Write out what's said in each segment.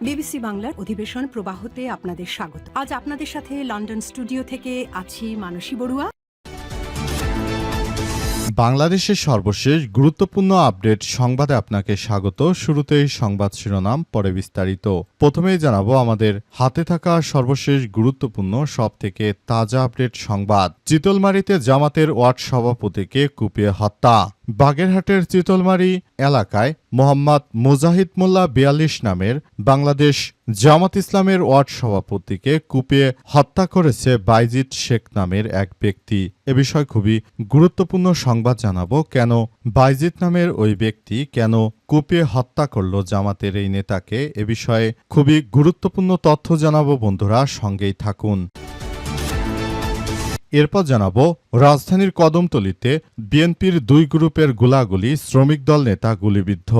BBC বাংলার অধিবেশন প্রবাহতে আপনাদের স্বাগত। আজ আপনাদের সাথে লন্ডন স্টুডিও থেকে আছি মানসী বড়ুয়া। বাংলাদেশের সর্বশেষ গুরুত্বপূর্ণ আপডেট সংবাদে আপনাকে স্বাগত। শুরুতেই সংবাদ শিরোনাম, পরে বিস্তারিত। প্রথমেই জানাবো আমাদের হাতে থাকা সর্বশেষ গুরুত্বপূর্ণ সবথেকে তাজা আপডেট সংবাদ। চিতলমারীতে জামাতের ওয়ার্ড সভাপতিকে কুপিয়ে হত্যা। বাগেরহাটের চিতলমারী এলাকায় মোহাম্মদ মুজাহিদ মোল্লা ৪২ নামের বাংলাদেশ জামাত ইসলামের ওয়ার্ড সভাপতিকে কুপিয়ে হত্যা করেছে বাইজিদ শেখ নামের এক ব্যক্তি। এ বিষয়ে খুবই গুরুত্বপূর্ণ সংবাদ জানাবো। কেন বাইজিদ নামের ওই ব্যক্তি কেন কুপিয়ে হত্যা করল জামাতের এই নেতাকে, এ বিষয়ে খুবই গুরুত্বপূর্ণ তথ্য জানাবো। বন্ধুরা, সঙ্গেই থাকুন। এরপর জানাবো রাজধানীর কদমতলীতে বিএনপির দুই গ্রুপের গোলাগুলি, শ্রমিক দল নেতা গুলিবিদ্ধ।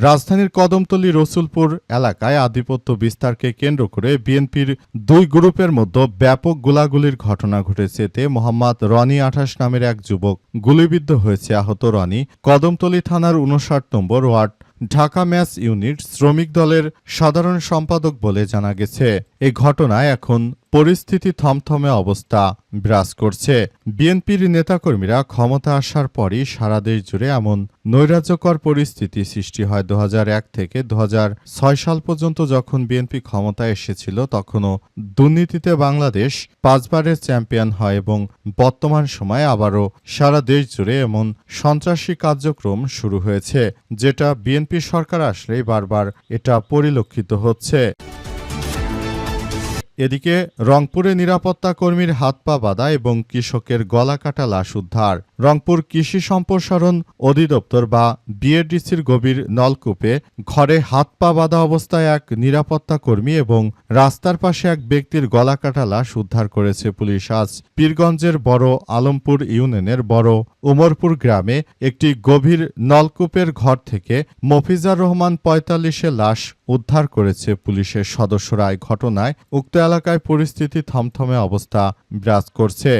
রাজধানীর কদমতলী রসুলপুর এলাকায় আধিপত্য বিস্তারকে কেন্দ্র করে বিএনপির দুই গ্রুপের মধ্যে ব্যাপক গোলাগুলির ঘটনা ঘটেছে। এতে মোহাম্মদ রনি ২৮ নামের এক যুবক গুলিবিদ্ধ হয়েছে। আহত রনি কদমতলী থানার ৫৯ নম্বর ওয়ার্ড ঢাকা ম্যাচ ইউনিট শ্রমিক দলের সাধারণ সম্পাদক বলে জানা গেছে। এই ঘটনায় এখন পরিস্থিতি থমথমে অবস্থা বিরাজ করছে। বিএনপির নেতাকর্মীরা ক্ষমতা আসার পরই সারা দেশ জুড়ে এমন নৈরাজ্যকর পরিস্থিতি সৃষ্টি হয়। ২০০১ থেকে ২০০৬ সাল পর্যন্ত যখন বিএনপি ক্ষমতায় এসেছিল, তখনও দুর্নীতিতে বাংলাদেশ ৫ বারের চ্যাম্পিয়ন হয় এবং বর্তমান সময়ে আবারও সারা দেশ জুড়ে এমন সন্ত্রাসী কার্যক্রম শুরু হয়েছে, যেটা বিএনপি সরকার আসলেই বারবার এটা পরিলক্ষিত হচ্ছে। এদিকে রংপুরে নিরাপত্তা কর্মীর হাত পা বাঁধা এবং কৃষকের গলা কাটা লাশ উদ্ধার। রংপুর কৃষি সম্প্রসারণ অধিদপ্তর বা বিএডিসির গভীর নলকূপে ঘরে হাত পা বাঁধা অবস্থায় এক নিরাপত্তা কর্মী এবং রাস্তার পাশে এক ব্যক্তির গলা কাটা লাশ উদ্ধার করেছে পুলিশ। আজ পীরগঞ্জের বড় আলমপুর ইউনিয়নের বড় উমরপুর গ্রামে একটি গভীর নলকূপের ঘর থেকে মফিজার রহমান ৪৫-এর লাশ উদ্ধার করেছে পুলিশের সদস্যরা। এই ঘটনায় উক্ত এলাকায় পরিস্থিতি থমথমে অবস্থা বিরাজ করছে।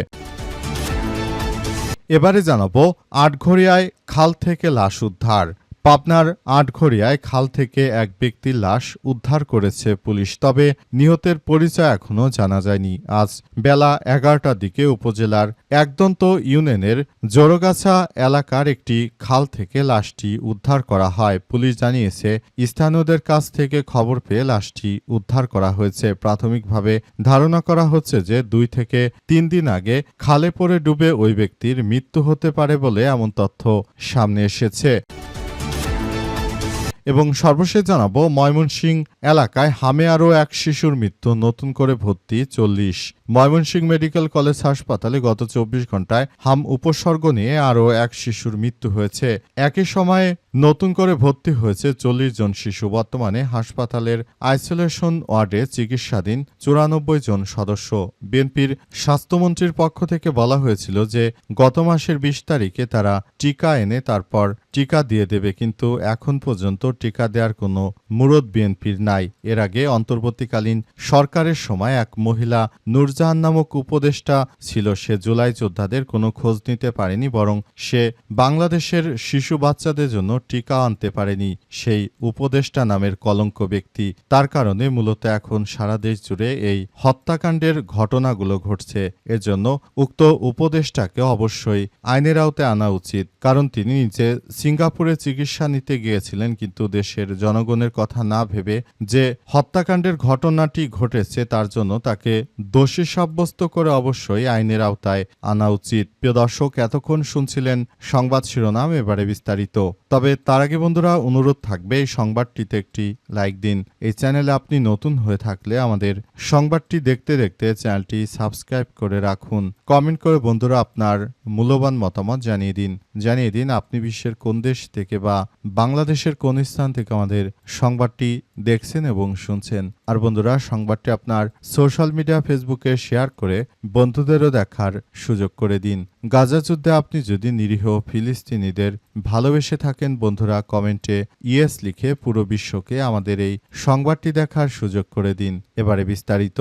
এবারে জানাবো আটঘরিয়ায় খাল থেকে লাশ উদ্ধার। পাবনার আটঘরিয়ায় খাল থেকে এক ব্যক্তির লাশ উদ্ধার করেছে পুলিশ, তবে নিহতের পরিচয় এখনও জানা যায়নি। আজ বেলা ১১টার দিকে উপজেলার একদন্ত ইউনিয়নের জোরগাছা এলাকার একটি খাল থেকে লাশটি উদ্ধার করা হয়। পুলিশ জানিয়েছে, স্থানীয়দের কাছ থেকে খবর পেয়ে লাশটি উদ্ধার করা হয়েছে। প্রাথমিকভাবে ধারণা করা হচ্ছে যে ২ থেকে ৩ দিন আগে খালে পড়ে ডুবে ওই ব্যক্তির মৃত্যু হতে পারে বলে এমন তথ্য সামনে এসেছে। এবং সর্বশেষ জানাবো ময়মনসিংহ এলাকায় হামে আরও এক শিশুর মৃত্যু, নতুন করে ভর্তি ৪০। ময়মনসিংহ মেডিকেল কলেজ হাসপাতালে গত ২৪ ঘন্টায় হাম উপসর্গ নিয়ে আরও এক শিশুর মৃত্যু হয়েছে। একই সময়ে নতুন করে ভর্তি হয়েছে ৪০ জন শিশু। বর্তমানে হাসপাতালের আইসোলেশন ওয়ার্ডে চিকিৎসাধীন ৯৪ জন সদস্য। বিএনপির স্বাস্থ্যমন্ত্রীর পক্ষ থেকে বলা হয়েছিল যে গত মাসের ২০ তারিখে তারা টিকা এনে তারপর টিকা দিয়ে দেবে, কিন্তু এখন পর্যন্ত টিকা দেওয়ার কোনো মুরদ বিএনপির নাই। এর আগে অন্তর্বর্তীকালীন সরকারের সময় এক মহিলা নূরজাহান নামক উপদেষ্টা ছিল। সে জুলাই যোদ্ধাদের কোনো খোঁজ নিতে পারেনি, বরং সে বাংলাদেশের শিশু বাচ্চাদের জন্য টিকা আনতে পারেনি। সেই উপদেষ্টা নামের কলঙ্ক ব্যক্তি। তার কারণে মূলত এখন সারা দেশ জুড়ে এই হত্যাকাণ্ডের ঘটনাগুলো ঘটছে। এজন্য উক্ত উপদেষ্টাকে অবশ্যই আইনের আওতায় আনা উচিত, কারণ তিনি নিজে সিঙ্গাপুরে চিকিৎসা নিতে গিয়েছিলেন, কিন্তু দেশের জনগণের কথা না ভেবে যে হত্যাকাণ্ডের ঘটনাটি ঘটেছে তার জন্য তাকে দোষী সাব্যস্ত করে অবশ্যই আইনের আওতায় আনা উচিত। প্রিয় দর্শক, এতক্ষণ শুনছিলেন সংবাদ শিরোনাম, এবারে বিস্তারিত। তবে তার আগে বন্ধুরা অনুরোধ থাকবে এই সংবাদটিতে একটি লাইক দিন। এই চ্যানেলে আপনি নতুন হয়ে থাকলে আমাদের সংবাদটি দেখতে দেখতে চ্যানেলটি সাবস্ক্রাইব করে রাখুন। কমেন্ট করে বন্ধুরা আপনার মূল্যবান মতামত জানিয়ে দিন আপনি বিশ্বের কোন দেশ থেকে বা বাংলাদেশের কোন স্থান থেকে আমাদের সংবাদটি দেখছেন এবং শুনছেন। আর বন্ধুরা, সংবাদটি আপনার সোশ্যাল মিডিয়া ফেসবুকে শেয়ার করে বন্ধুদেরও দেখার সুযোগ করে দিন। গাজা যুদ্ধে আপনি যদি নিরীহ ফিলিস্তিনিদের ভালোবেসে থাকেন, বন্ধুরা কমেন্টে ইয়েস লিখে পুরো বিশ্বকে আমাদের এই সংবাদটি দেখার সুযোগ করে দিন। এবারে বিস্তারিত।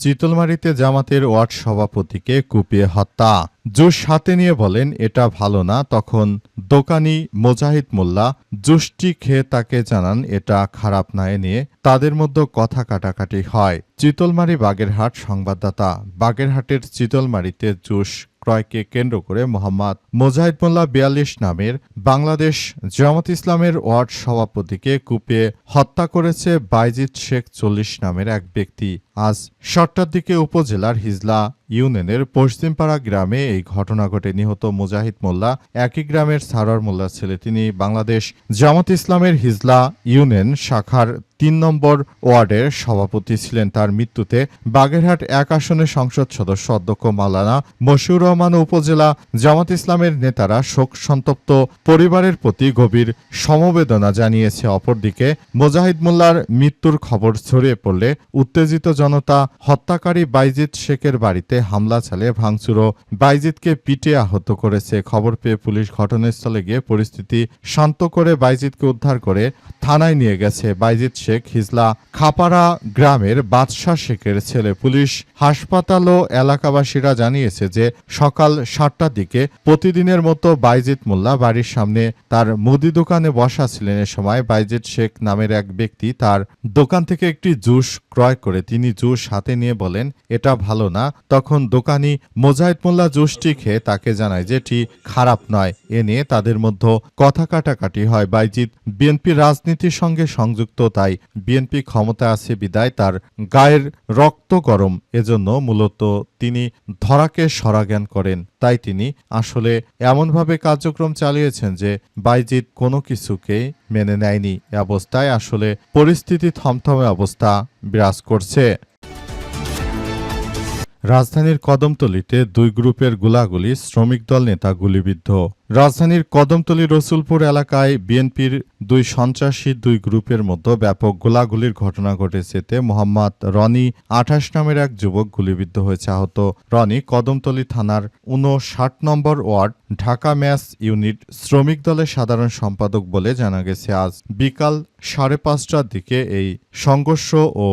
চিতলমারীতে জামাতের ওয়ার্ড সভাপতিকে কুপিয়ে হত্যা। জুস হাতে নিয়ে বলেন এটা ভালো না, তখন দোকানি মোজাহিদ মোল্লা জুসটি খেয়ে তাকে জানান এটা খারাপ না। এ নিয়ে তাদের মধ্যে কথা কাটাকাটি হয়। চিতলমারী বাগেরহাট সংবাদদাতা। বাগেরহাটের চিতলমারীতে জুস ক্রয়কে কেন্দ্র করে মোহাম্মদ মোজাহিদ মোল্লা ৪২ নামের বাংলাদেশ জামাত ইসলামের ওয়ার্ড সভাপতিকে কুপিয়ে হত্যা করেছে বাইজিদ শেখ ৪০ নামের এক ব্যক্তি। আজ ৭টার দিকে উপজেলার হিজলা ইউনিয়নের পশ্চিমপাড়া গ্রামে এই ঘটনা ঘটে। নিহত মুজাহিদ মোল্লা একই গ্রামের সারোয়ার মোল্লার ছেলে। তিনি বাংলাদেশ জামাত ইসলামের হিজলা ইউনিয়ন শাখার ৩ নম্বর ওয়ার্ডের সভাপতি ছিলেন। তার মৃত্যুতে বাগেরহাট ১ আসনের সংসদ সদস্য অধ্যক্ষ মাওলানা মশিউর রহমান ও উপজেলা জামাত ইসলামের নেতারা শোক সন্তপ্ত পরিবারের প্রতি গভীর সমবেদনা জানিয়েছে। অপরদিকে মুজাহিদ মোল্লার মৃত্যুর খবর ছড়িয়ে পড়লে উত্তেজিত জনতা হত্যাকারী বাইজিদ শেখের বাড়িতে হামলা চালিয়ে ভাঙচুর ও বাইজিদকে পিটিয়ে আহত করেছে। খবর পেয়ে পুলিশ ঘটনাস্থলে গিয়ে পরিস্থিতি শান্ত করে বাইজিদকে উদ্ধার করে থানায় নিয়ে গেছে। বাইজিদ শেখ হিজলা খাপাড়া গ্রামের বাদশাহ শেখের ছেলে। পুলিশ, হাসপাতাল ও এলাকাবাসীরা জানিয়েছে যে সকাল ৭টার দিকে প্রতিদিনের মতো বাইজিদ মোল্লা বাড়ির সামনে তার মুদি দোকানে বসা ছিলেন। এ সময় বাইজিদ শেখ নামের এক ব্যক্তি তার দোকান থেকে একটি জুস ক্রয় করে তিনি জুস হাতে নিয়ে বলেন এটা ভালো না। তখন দোকানি মোজাহিদ মোল্লা জুসটি খেয়ে তাকে জানায় যে এটি খারাপ নয়। এ নিয়ে তাদের মধ্যে কথা কাটাকাটি হয়। বাইজিদ বিএনপি রাজনীতির সঙ্গে সংযুক্ত, তাই বিএনপি ক্ষমতা আছে বিদায় তার গায়ের রক্ত গরম, এজন্য মূলত তিনি ধরাকে সরাজ্ঞান করেন। তাই তিনি আসলে এমনভাবে কার্যক্রম চালিয়েছেন যে বাইজিদ কোনো কিছুকেই মেনে নেয়নি। এ অবস্থায় আসলে পরিস্থিতি থমথমে অবস্থা বিরাজ করছে। রাজধানীর কদমতলীতে ২ গ্রুপের গোলাগুলি, শ্রমিক দল নেতা গুলিবিদ্ধ। রাজধানীর কদমতলী রসুলপুর এলাকায় বিএনপির ২ সন্ত্রাসী ২ গ্রুপের মধ্যে ব্যাপক গোলাগুলির ঘটনা ঘটেছে। এতে মোহাম্মদ রনি ২৮ নামের এক যুবক গুলিবিদ্ধ হয়েছে। আহত রনি কদমতলী থানার ৫৯ নম্বর ওয়ার্ড ঢাকা ম্যাস ইউনিট শ্রমিক দলের সাধারণ সম্পাদক বলে জানা গেছে। আজ বিকাল ৫:৩০টার দিকে এই সংঘর্ষ ও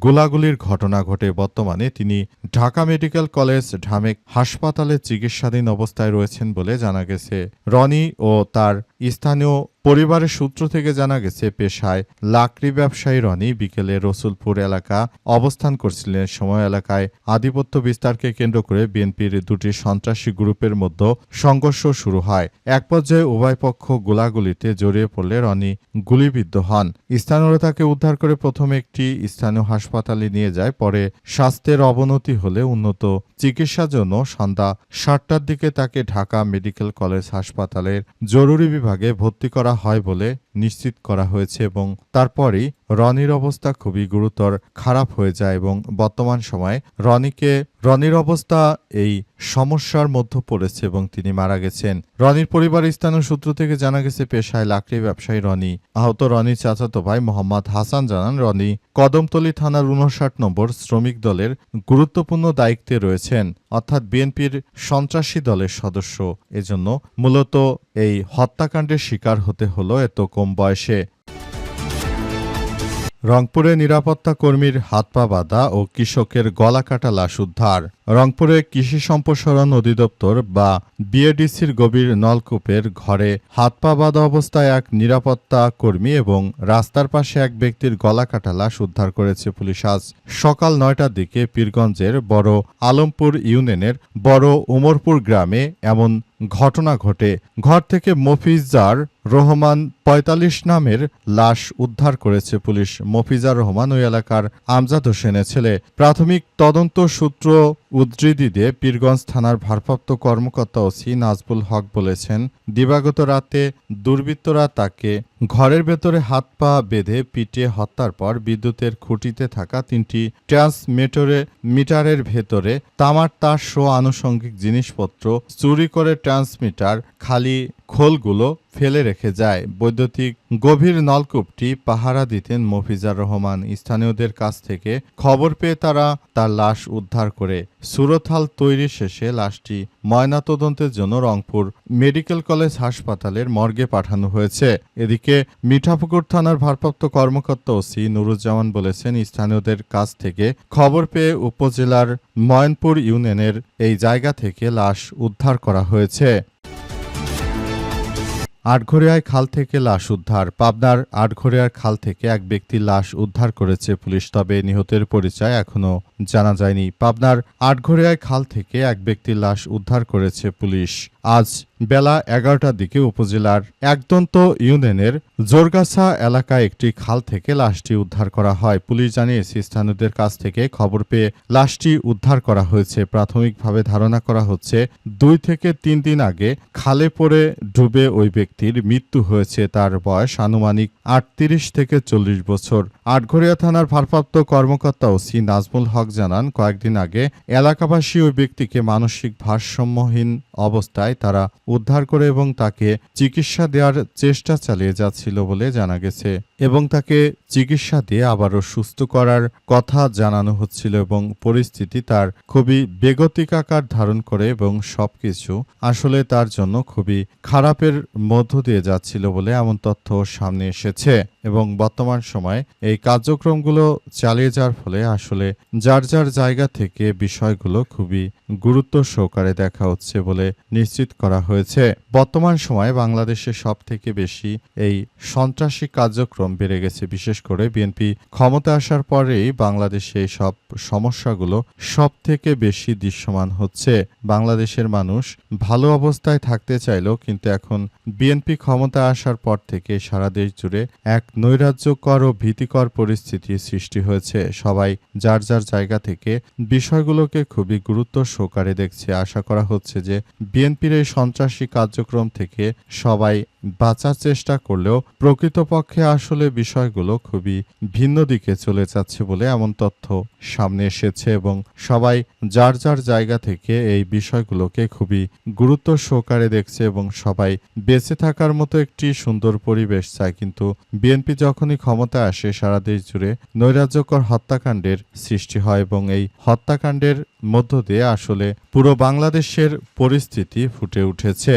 গোলাগুলির ঘটনা ঘটে। বর্তমানে তিনি ঢাকা মেডিকেল কলেজ ঢামেক হাসপাতালে চিকিৎসাধীন অবস্থায় রয়েছেন বলে জানা গেছে। রনি ও তার স্থানীয় পরিবারের সূত্র থেকে জানা গেছে পেশায় লাকড়ি ব্যবসায়ী রনি বিকেলে রসুলপুর এলাকা অবস্থান করছিলেন। সময় এলাকায় আধিপত্য বিস্তারকে কেন্দ্র করে বিএনপির ২টি সন্ত্রাসী গ্রুপের মধ্যে সংঘর্ষ শুরু হয়। এক পর্যায়ে উভয় পক্ষ গোলাগুলিতে জড়িয়ে পড়লে রনি গুলিবিদ্ধ হন। স্থানীয়রা তাকে উদ্ধার করে প্রথমে একটি স্থানীয় হাসপাতালে নিয়ে যায়। পরে স্বাস্থ্যের অবনতি হলে উন্নত চিকিৎসার জন্য সন্ধ্যা ৭টার দিকে তাকে ঢাকা মেডিকেল কলেজ হাসপাতালের জরুরি বিভাগে ভর্তি করা হয় বলে নিশ্চিত করা হয়েছে এবং তারপরই রনির অবস্থা খুবই গুরুতর খারাপ হয়ে যায় এবং বর্তমান সময়ে রনির অবস্থা এই সমস্যার মধ্যে পড়েছে এবং তিনি মারা গেছেন। রনির পরিবার স্থানীয় সূত্র থেকে জানা গেছে পেশায় লাকড়ি ব্যবসায়ী রনি। আহত রনির চাচাতো ভাই মোহাম্মদ হাসান জানান রনি কদমতলী থানার ৫৯ নম্বর শ্রমিক দলের গুরুত্বপূর্ণ দায়িত্বে রয়েছেন, অর্থাৎ বিএনপির সন্ত্রাসী দলের সদস্য। এজন্য মূলত এই হত্যাকাণ্ডের শিকার হতে হলো এত কম বয়সে। রংপুরে নিরাপত্তা কর্মীর হাত পা বাঁধা ও কৃষকের গলা কাটা লাশ উদ্ধার। রংপুরে কৃষি সম্প্রসারণ অধিদপ্তর বা বিএডিসির গভীর নলকূপের ঘরে হাত পা বাঁধা অবস্থায় এক নিরাপত্তা কর্মী এবং রাস্তার পাশে এক ব্যক্তির গলা কাটা লাশ উদ্ধার করেছে পুলিশ। আজ সকাল ৯টার দিকে পীরগঞ্জের বড় আলমপুর ইউনিয়নের বড় উমরপুর গ্রামে এমন ঘটনা ঘটে। ঘর থেকে মফিজার রহমান ৪৫ নামের লাশ উদ্ধার করেছে পুলিশ। মফিজার রহমান ওই এলাকার আমজাদ হোসেনের ছেলে। প্রাথমিক তদন্ত সূত্র উদ্ধৃতি দিয়ে পীরগঞ্জ থানার ভারপ্রাপ্ত কর্মকর্তা ওসি নাজবুল হক বলেছেন, দিবাগত রাতে দুর্বৃত্তরা তাকে ঘরের ভেতরে হাত পা বেঁধে পিটিয়ে হত্যার পর বিদ্যুতের খুঁটিতে থাকা ৩টি ট্রান্সমিটারের ভেতরে তামার তার সহ আনুষঙ্গিক জিনিসপত্র চুরি করে ট্রান্সমিটার খালি খোলগুলো ফেলে রেখে যায়। বৈদ্যুতিক গভীর নলকূপটি পাহারা দিতেন মফিজার রহমান। স্থানীয়দের কাছ থেকে খবর পেয়ে তারা তার লাশ উদ্ধার করে সুরতহাল তৈরি শেষে লাশটি ময়নাতদন্তের জন্য রংপুর মেডিকেল কলেজ হাসপাতালের মর্গে পাঠানো হয়েছে। এদিকে মিঠাপুকুর থানার ভারপ্রাপ্ত কর্মকর্তা ওসি নুরুজ্জামান বলেছেন, স্থানীয়দের কাছ থেকে খবর পেয়ে উপজেলার ময়নপুর ইউনিয়নের এই জায়গা থেকে লাশ উদ্ধার করা হয়েছে। আটঘরিয়ায় খাল থেকে লাশ উদ্ধার। পাবনার আটঘরিয়ার খাল থেকে এক ব্যক্তির লাশ উদ্ধার করেছে পুলিশ, তবে নিহতের পরিচয় এখনও জানা যায়নি। পাবনার আটঘরিয়ায় খাল থেকে এক ব্যক্তির লাশ উদ্ধার করেছে পুলিশ। আজ বেলা 11টার দিকে উপজেলার একদন্ত ইউনিয়নের জোরগাছা এলাকায় একটি খাল থেকে লাশটি উদ্ধার করা হয়। পুলিশ জানিয়েছে, স্থানীয়দের কাছ থেকে খবর পেয়ে লাশটি উদ্ধার করা হয়েছে। প্রাথমিকভাবে ধারণা করা হচ্ছে 2 থেকে 3 দিন আগে খালে পড়ে ডুবে ওই ব্যক্তির মৃত্যু হয়েছে। তার বয়স আনুমানিক 38 থেকে 40 বছর। আটঘরিয়া থানার ভারপ্রাপ্ত কর্মকর্তা ওসি নাজমুল হক জানান, কয়েকদিন আগে এলাকাবাসী ওই ব্যক্তিকে মানসিক ভারসাম্যহীন অবস্থায় তারা উদ্ধার করে এবং তাকে চিকিৎসা দেওয়ার চেষ্টা চালিয়ে যাচ্ছিল বলে জানা গেছে এবং তাকে চিকিৎসা দিয়ে আবারও সুস্থ করার কথা জানানো হচ্ছিল এবং পরিস্থিতি তার খুবই বেগতিক আকার ধারণ করে এবং সবকিছু আসলে তার জন্য খুবই খারাপের মধ্য দিয়ে যাচ্ছিল বলে এমন তথ্য সামনে এসেছে এবং বর্তমান সময়ে এই কার্যক্রমগুলো চালিয়ে যাওয়ার ফলে আসলে যার যার জায়গা থেকে বিষয়গুলো খুবই গুরুত্ব সহকারে দেখা হচ্ছে বলে নিশ্চিত করা হয়েছে। বর্তমান সময়ে বাংলাদেশে সবথেকে বেশি এই সন্ত্রাসী কার্যক্রম বেড়ে গেছে। বিশেষ করে বিএনপি ক্ষমতা আসার পরেই বাংলাদেশে এই সব সমস্যাগুলো সবথেকে বেশি দৃশ্যমান হচ্ছে। বাংলাদেশের মানুষ ভালো অবস্থায় থাকতে চাইলেও কিন্তু এখন বিএনপি ক্ষমতা আসার পর থেকে সারা দেশ জুড়ে এক নৈরাজ্যকর ও ভীতিকর পরিস্থিতির সৃষ্টি হয়েছে। সবাই যার যার জায়গা থেকে বিষয়গুলোকে খুবই গুরুত্ব সহকারে দেখছে। আশা করা হচ্ছে যে বিএনপির এই সন্ত্রাসী কার্যক্রম থেকে সবাই বাঁচার চেষ্টা করলেও প্রকৃতপক্ষে আসলে বিষয়গুলো খুবই ভিন্ন দিকে চলে যাচ্ছে বলে এমন তথ্য সামনে এসেছে এবং সবাই যার যার জায়গা থেকে এই বিষয়গুলোকে খুবই গুরুত্ব সহকারে দেখছে এবং সবাই বেঁচে থাকার মতো একটি সুন্দর পরিবেশ চায়। কিন্তু বিএনপি যখনই ক্ষমতায় আসে সারা দেশ জুড়ে নৈরাজ্যকর হত্যাকাণ্ডের সৃষ্টি হয় এবং এই হত্যাকাণ্ডের মধ্য দিয়ে আসলে পুরো বাংলাদেশের পরিস্থিতি ফুটে উঠেছে।